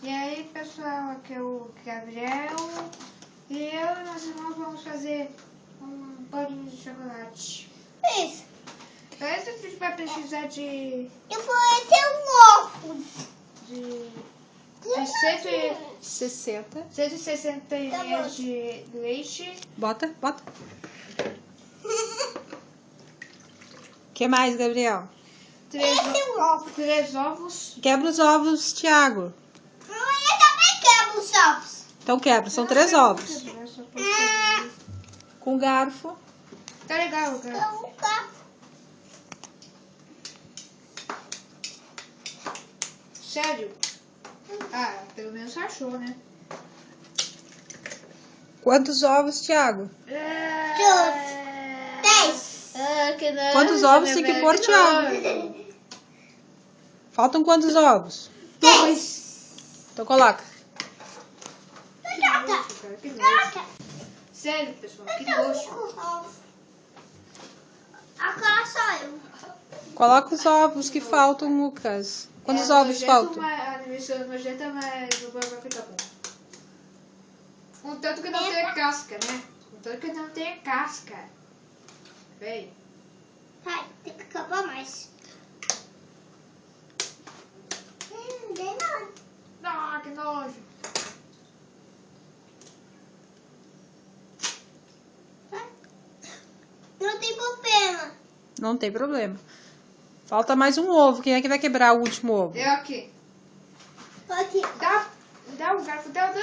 E aí, pessoal, aqui é o Gabriel e eu e meus irmãos vamos fazer um bolinho de chocolate. Isso. Para isso a gente vai precisar de... Eu vou ter um ovo. De 60. 160 ml de leite. Bota. O que mais, Gabriel? 3 ovos. Quebra os ovos, Thiago. Eu também quero os ovos. Então quebra, são 3 ovos. Com garfo. Tá legal, cara. Eu quero. Sério? Ah, pelo menos achou, né? Quantos ovos, Thiago? 10. Que nojo, Quantos ovos tem que meu pôr, velho, Thiago? Faltam quantos ovos? 10. Então coloca. Que nojo. Sério, pessoal, que nojo. Agora sou eu. Coloca os ovos que faltam, Lucas. Quantos ovos nojento, faltam? A missão é nojenta, mas o bolo vai ficar bom. Contanto que não tem casca, né? Contanto que não tem casca. Vem. Vai, tem que acabar mais. Bem não. Ah, que nojo. Não tem problema. Não tem problema. Falta mais um ovo. Quem é que vai quebrar o último ovo? Eu aqui. Aqui. Dá o garfo. Dá. Dá.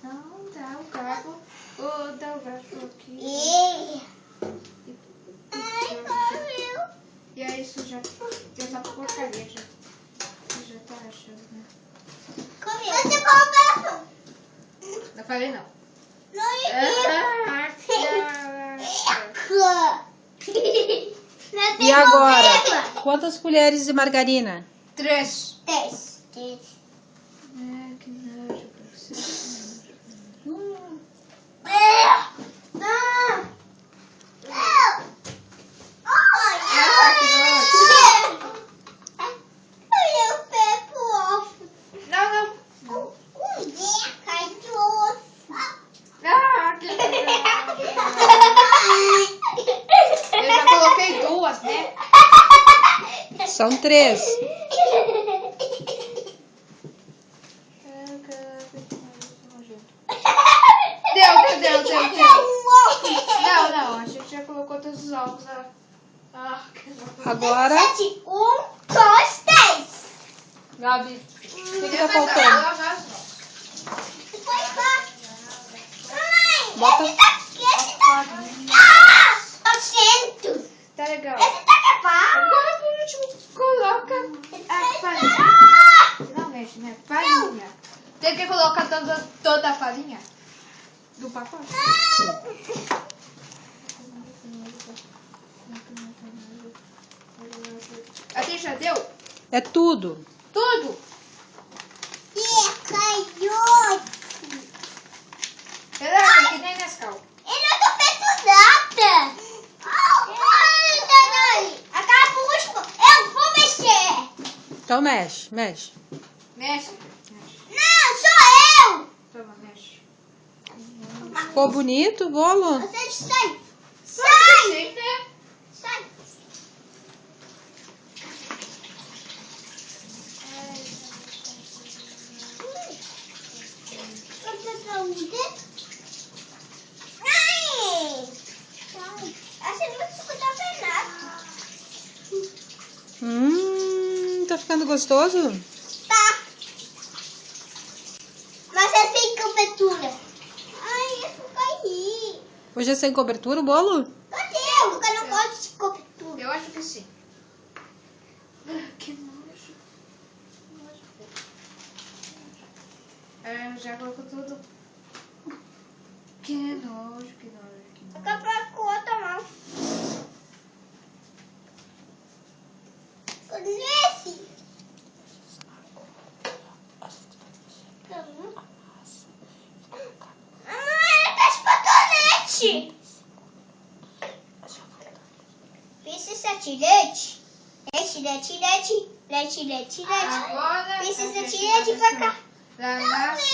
Não, dá o garfo. Oh, dá o garfo aqui. Ai, caiu. E aí isso já tá porcaria já. Você já tá achando, né? Você começa. Não falei não. Não E agora? Quantas colheres de margarina? 3. 10. Que nojo, Eu já coloquei 2, né? São 3. Deu. Não, a gente já colocou todos os ovos. Que nojo. Agora, 1, 2, 10. Gabi, o que tá faltando? Bota. Tá legal. Esse tá acabado. Agora por último, coloca a farinha. Não mexe, né? Farinha. Tem que colocar toda a farinha do pacote. A gente já deu? É tudo. Tudo? Caraca, que nem Nescau. Eu não tô feito nada. Acaba por último. Eu vou mexer. Então mexe. Mexe. Não, sou eu. Toma, mexe. Ficou bonito o bolo? Você sai. Sai, né? Sai. Tá ficando gostoso? Tá. Mas é sem cobertura. Ai, eu caí. Hoje é sem cobertura o bolo? Cadê? Eu não gosto de cobertura. Eu acho que sim. Que nojo. Já colocou tudo. Que nojo. Acaba com outra mão. Nesse. Ele tá de cotonete. Precisa de leite? Leite. Agora Precisa de Pode pra cá. Da massa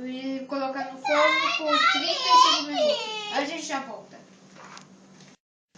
e colocar no forno por 35 minutos. A gente já volta.